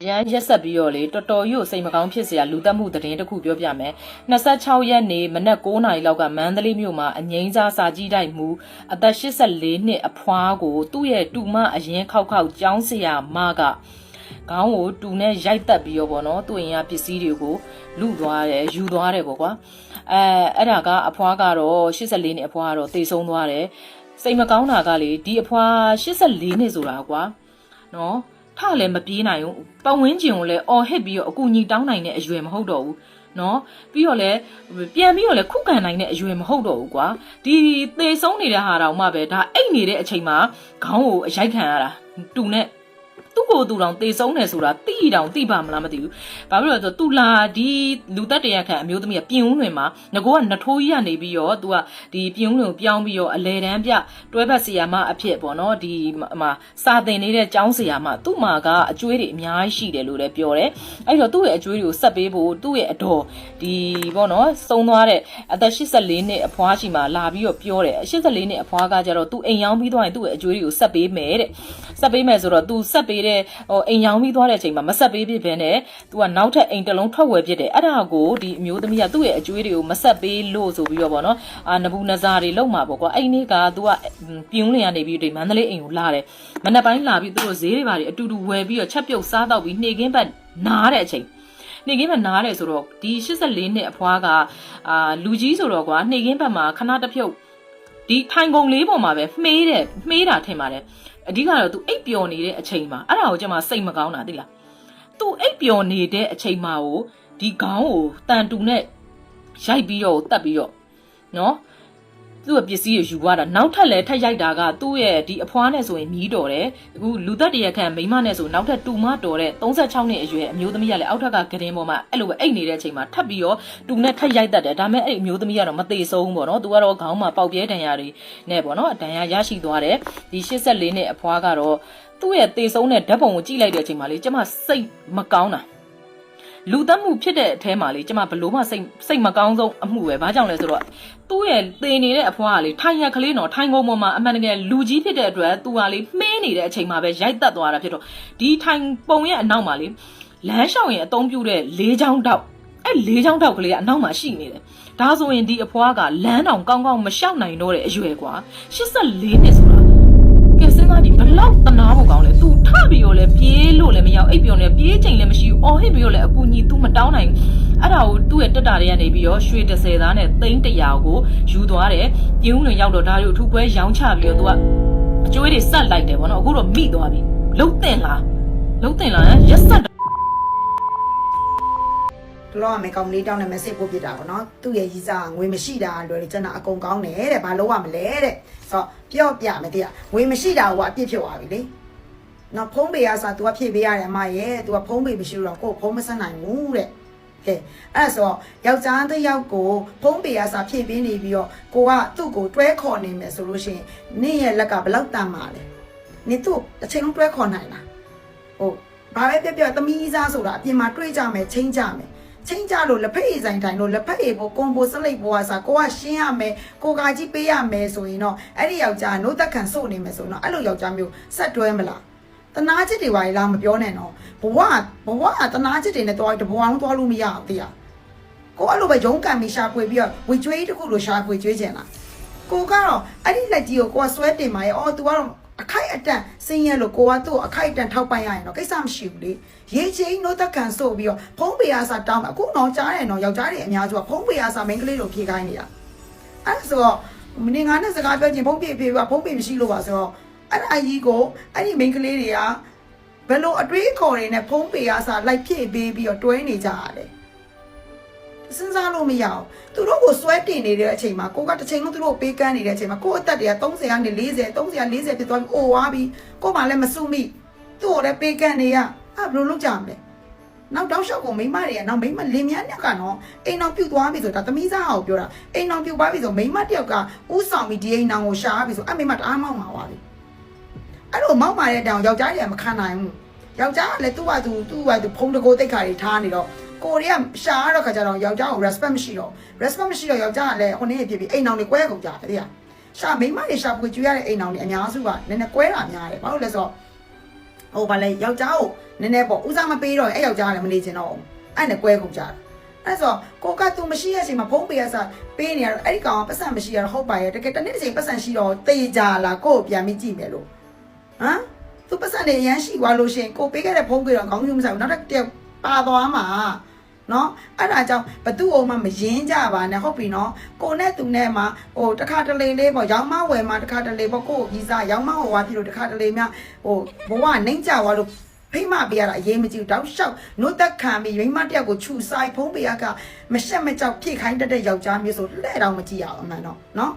ရန်ရက်ဆက်ပြီးတော့လေတော်တော်ကြီးကိုစိတ်မကောင်းဖြစ်เสียလူတက်မှုသတင်းတစ်ခုပြောပြမယ်26ရက်နေ့မနက်9:00 နာရီလောက်ကမန္တလေးမြို့မှာအငိမ့်စားစာကြီးတိုက်မှုအသက်84နှစ်အဖွားကိုသူ့ရဲ့တူမအရင်ခောက်ကျောင်းဆရာမကခေါင်းကိုတူနဲ့ရိုက်တက်ပြီးတော့ဗောနော်သူ့အိမ်ကပစ္စည်းတွေကိုလူသွားတယ်ယူသွားတယ်ဗောကွာအဲ့ဒါကအဖွားကတော့84နှစ်အဖွားကတော့တေဆုံးသွားတယ်စိတ်မကောင်းတာကလေဒီအဖွား84နှစ်ဆိုတာကွာနော်ထလည်းမပြေးနိုင်ဘူးပတ်ဝန်းကျင်ကိုလည်းအော်ဟစ်ပြီးတော့အကူညီတောင်းနိုင်တဲ့အရွယ်မဟုတ်တော့ဘူးနော်ပြီးတော့လည်းပြန်ပြီးတော့လည်းခုခံနိုင်တဲ့အရွယ်မဟုတ်တော့ဘူးကွာဒီသေဆုံးနေတဲ့ဟာတောင်မှပဲဒါအိတ်နေတဲ့အချိန်မှာခေါင်းကိုအရိုက်ခံရတာတူနဲ့သူ့ကိုယ်သူတောင်သေဆုံးတယ်ဆိုတာတိတောင်တိပါမလားမသိဘူးဘာဖြစ်လို့လဲဆိုတော့သူလာဒီလူသက်တရခန့်အမျိုးသမီးကပြင်ဦးလွင်မှာငကောကနထိုးကြီးကနေပြီးတော့သူကဒီပြင်ဦးလွင်ကိုပြောင်းပြီးတော့အလဲတန်းပြတွဲဘက်ဆရာမအဖြစ်ပေါ့နော်ဒီမှာစာသင်နေတဲ့ကျောင်းဆရာမသူ့မှာကအကျွေးတွေအများကြီးရှိတယ်လို့လည်းပြောတယ်အဲ့တော့သူ့ရဲ့အကျွေးတွေကိုဆက်ပေးဖို့သူ့ရဲ့အတော်ဒီပေါ့နော်စုံသွားတဲ့အသက်84နှစ်အဖွားရှိမှလာပြီးတော့ပြောတယ်84နှစ်အဖွားကကြတော့သူအိမ်ရောင်းပြီးသွားရင်သူ့ရဲ့အကျွေးတွေကိုဆက်ပေးမယ်တဲ့ဆက်ပေးမယ်ဆိုတော့သူဆက်ပေးတဲ့အိမ်ရောင်းပြီးသွားတဲ့အချိန်မှာမဆက်ပေးဖြစ်ဘဲနဲ့သူကနောက်ထပ်အိမ်တစ်လုံးထွက်ဝယ်ဖြစ်တယ်အဲ့ဒါကိုဒီအမျိုးသမီးကသူ့ရဲ့အကျွေးတွေကိုမဆက်ပေးလို့ဆိုပြီးတော့ဗောနော်နဘူးနဇာတွေလောက်မှာပေါ့ကွာအဲ့နေ့ကသူကပြင်းလင်ကနေပြီးဒီမန္တလေးအိမ်ကိုလာတယ်မနက်ပိုင်းလာပြီးသူတို့ဈေးတွေပါအတူတူဝယ်ပြီးတော့ချက်ပြုတ်စားတော့ပြီးနှေခင်းဘက်နားတဲ့အချိန်နှေခင်းဘက်နားတယ်ဆိုတော့ဒီ84နှစ်အဖွားကလူကြီးဆိုတော့ကွာနှေခင်းဘက်မှာခဏတစ်ဖြုတ်ဒီထိုင်ကုန်လေးပေါ်မှာပဲမှေးတာထင်ပါတယ်အဓိကတော့ तू အိပ်ပျော်နေတဲ့အချိန်မှာအဲ့ဒါကိုကျွန်မစိတ်မကောင်းတာသိလား तू အိပ်ပျော်နေတဲ့အချိန်မှာကိုဒီခေါင်းကိုတန်တူနဲ့ရိုက်ပြီးတော့တက်ပြီးတော့နော်သူ့ရဲ့ပစ္စည်းကိုယူသွားတာနောက်ထပ်လည်းထပ်ရိုက်တာကသူ့ရဲ့ဒီအဖွားနဲ့ဆိုရင်မြည်တော်တယ်အခုလူသက်တရခန့်မိမနဲ့ဆိုနောက်ထပ်တူမတော်တဲ့36နှစ်အရွယ်အမျိုးသမီးကလည်းအောက်ထက်ကဂရင်ပေါ်မှာအဲ့လိုပဲအိတ်နေတဲ့အချိန်မှာထပ်ပြီးတော့တူနဲ့ထပ်ရိုက်တတ်တယ်ဒါပေမဲ့အဲ့ဒီအမျိုးသမီးကတော့မသေးဆုံးဘူးပေါ့နော်သူကတော့ခေါင်းမှာပေါက်ပြဲဒဏ်ရာတွေနဲ့ပေါ့နော်ဒဏ်ရာရရှိသွားတယ်ဒီ84နှစ်အဖွားကတော့သူ့ရဲ့သေဆုံးတဲ့ဓာတ်ပုံကိုကြည့်လိုက်တဲ့အချိန်မှာလေကျမစိတ်မကောင်းတာလူသက်မှုဖြစ်တဲ့အထဲမှာလေကျမဘလို့မှစိတ်မကောင်းဆုံးအမှုပဲဘာကြောင့်လဲဆိုတော့သူ့ရဲ့သေနေတဲ့အဖွားကလေထိုင်ရကလေးတော့ထိုင်ကုန်ပေါ်မှာအမှန်တကယ်လူကြီးဖြစ်တဲ့အတွက်သူကလေမှင်းနေတဲ့အချိန်မှာပဲရိုက်တက်သွားတာဖြစ်တော့ဒီထိုင်ပုံရဲ့အနောက်မှာလေလမ်းလျှောက်ရင်အသုံးပြုတဲ့လေးချောင်းတောက်အဲ့လေးချောင်းတောက်ကလေးကအနောက်မှာရှိနေတယ်ဒါဆိုရင်ဒီအဖွားကလမ်းတောင်ကောင်းကောင်းမလျှောက်နိုင်တော့တဲ့အရွယ်ကွာ84နှစ်ဆိုတာကဲစဉ်းစားကြည့်ဘလောက်တနာဖို့ကောင်းလဲ तू ထပြီးတော့လဲပြေးလို့လည်းမရအိပ်ပြောနေပြေးချိန်လည်းမရှိဘူးအော်ဟစ်ပြီးတော့လဲအကူညီ तू မတောင်းနိုင်အဲ့ဒါကိုသူ့ရဲ့တက်တာတွေကနေပြီးတော့ရွှေ30သားနဲ့သိန်း100ကိုယူသွားတယ်ပြင်းဦးလွင်ရောက်တော့ဒါတွေကိုအထူးပွဲရောင်းချပြီးတော့ तू ကအကျွေးတွေဆက်လိုက်တယ်ဗောနော်အခုတော့မိသွားပြီလုံတင်လားရက်ဆက်တော့မေကောင်လေးတောင်းနဲ့ message ပို့ပြတာပေါ့နော်သူ့ရဲ့ရီစာငွေမရှိတာလွယ်လေကျွန်တော်အကုန်ကောင်းတယ်တဲ့ဘာလို့ရမလဲတဲ့ဆိုတော့ပြောပြမယ်တရားငွေမရှိတာကအပြစ်ဖြစ်သွားပြီလေနော်ဖုံးပေရစာ तू ကဖြည့်ပေးရတယ်အမရဲ့ तू ကဖုံးပေမရှိတော့ကိုယ်ဖုံးမဆက်နိုင်ဘူးတဲ့ကဲအဲ့ဆိုယောက်ျားတစ်ယောက်ကိုဖုံးပေရစာဖြည့်ပေးနေပြီးတော့ကိုကသူ့ကိုတွဲခေါ်နေမယ်ဆိုလို့ရှိရင်နင့်ရဲ့လက်ကဘလောက်တန်ပါလဲနင်သူ့တစ်ချိန်လုံးတွဲခေါ်နိုင်လားဟုတ်ဘာပဲပြောသမီးစားဆိုတာအပြင်မှာတွေ့ကြမယ်ချင်းကြမယ်ချင်းကြလို့လက်ဖက်ရည်ဆိုင်တိုင်းလို့လက်ဖက်ရည်ပေါ်ကွန်ဘိုစလိတ်ပေါ်ကစားကိုကရှင်းရမယ်ကိုကကြီးပေးရမယ်ဆိုရင်တော့အဲ့ဒီယောက်ျားနိုးသက်ခံစို့နေမယ်ဆိုတော့အဲ့လိုယောက်ျားမျိုးဆက်တွဲမလားတနာချစ်တွေပါလားမပြောနဲ့နော်ဘဝကတနာချစ်တွေနဲ့တွားတဘဝလုံးတွားလို့မရအောင်တရားကိုအဲ့လိုပဲရုံးကန်ပြီးရှာဖွေပြီးတော့ဝေကျွေးတစ်ခုလိုရှာဖွေကျွေးချင်လားကိုကတော့အဲ့ဒီလက်ကြီးကိုကိုကဆွဲတင်ပါရဲ့အော် तू ကတော့အခိုက်အတန့်စင်းရဲလို့ကိုကသူ့အခိုက်အတန့်ထောက်ပံ့ရရင်တော့ကိစ္စမရှိဘူးလေရေးချင်းနိုးသက်ခံစို့ပြီးတော့ဖုံးပေအားစာတောင်းအခုတော့ကြားတယ်နော်ယောက်ျားတွေအများစုကဖုံးပေအားစာမိန်းကလေးလိုဖြေခိုင်းနေတာအဲ့ဆိုတော့မင်းငါနဲ့စကားပြောချင်းဖုံးပေဖြေပါဖုံးပေမရှိလို့ပါဆိုတော့အဲ့ဒါကြီးကိုအဲ့ဒီမိန်းကလေးတွေကဘယ်လိုအတွေးခေါ်တွေနဲ့ဖုံးပေအားစာလိုက်ဖြည့်ပေးပြီးတော့တွဲနေကြရတယ်စဉ်းစားလို့မရအောင်သူတို့ကိုစွဲတင်နေတဲ့အချိန်မှာကိုကတစ်ချိန်လုံးသူတို့ပေးကမ်းနေတဲ့အချိန်မှာကိုအသက်တွေက30ကနေ40ဖြစ်သွားပြီးအိုဝါပြီးကိုမှလည်းမစုမိသူ့ကိုလည်းပေးကမ်းနေရဘယ်လိုလုပ်ကြမလဲနောက်တောက်လျှောက်ကိုမိမတွေကနောက်မိမလင်းမြန်းညက်ကနော်အိမ်အောင်ပြုတ်သွားပြီဆိုတာသမီးစားအောင်ပြောတာအိမ်အောင်ပြုတ်သွားပြီဆိုမိမတယောက်ကဥဆောင်ပြီးဒီအိမ်အောင်ကိုရှာပြီဆိုအဲ့မိမတအားမောက်မှာပါပြီအဲ့လိုမောက်မာတဲ့တောင်ယောက်ျားတွေကမခံနိုင်ဘူးယောက်ျားကလည်းသူ့ဟာသူဖုံးတကိုးတိတ်ခါတွေထားနေတော့ကိုရီးယားရှာရတော့ခါကျတော့ယောက်ျားကို respect မရှိတော့ယောက်ျားကလည်းဟိုနေ့ဖြစ်ပြီးအိမ်အောင်တွေကွဲကုန်ကြတယ်တဲ့ရှာမိမတွေရှာဖွေကြွေးရတဲ့အိမ်အောင်တွေအများစုကနည်းနည်းကွဲတာများတယ်ဘာလို့လဲဆိုတော့ ဟိုဗာလေယောက်ျားကိုနည်းနည်းပေါ့ဦးစားမပေးတော့အဲ့ယောက်ျားလည်းမနေချင်တော့အဲ့နဲ့ကွဲကုန်ကြတယ်အဲ့ဆိုကိုကသူမရှိရဲ့အချိန်မှာဖုံးပေးရစားပေးနေရတော့အဲ့ဒီကောင်ကပတ်စံမရှိရတော့ဟုတ်ပါရဲ့တကယ်တနေ့တစ်ချိန်ပတ်စံရှိတော့တေးကြလားကိုကိုပြန်ပြီးကြည့်မယ်လို့ဟမ်သူပတ်စံနေအရန်ရှိသွားလို့ရှင်ကိုပေးခဲ့တဲ့ဖုံးပေးတော့ခေါင်းယူမဆိုင်ဘူးနောက်တစ်ရက်ပါသွားမှာနော်အဲ့ဒါကြောင့်ဘသူ့အောင်မှမရင်းကြပါနဲ့ဟုတ်ပြီနော်ကိုနဲ့သူနဲ့မှဟိုတခါတလေလေးပေါ့ရောင်းမဝယ်မှတခါတလေပေါ့ကိုကိုကြီးစားရောင်းမဟိုဝါဖြစ်လို့တခါတလေများဟိုဘဝနှိမ့်ကြသွားလို့ဖိမပေးရတာအရေးမကြီးတောက်လျှောက်နှုတ်သက်ခံပြီးမိမတယောက်ကိုခြူဆိုင်ဖုံးပေးရကမရှက်မကြောက်ဖြည့်ခိုင်းတတ်တဲ့ယောက်ျားမျိုးဆိုလဲ့တောင်မကြည့်ရအောင်အမှန်တော့နော်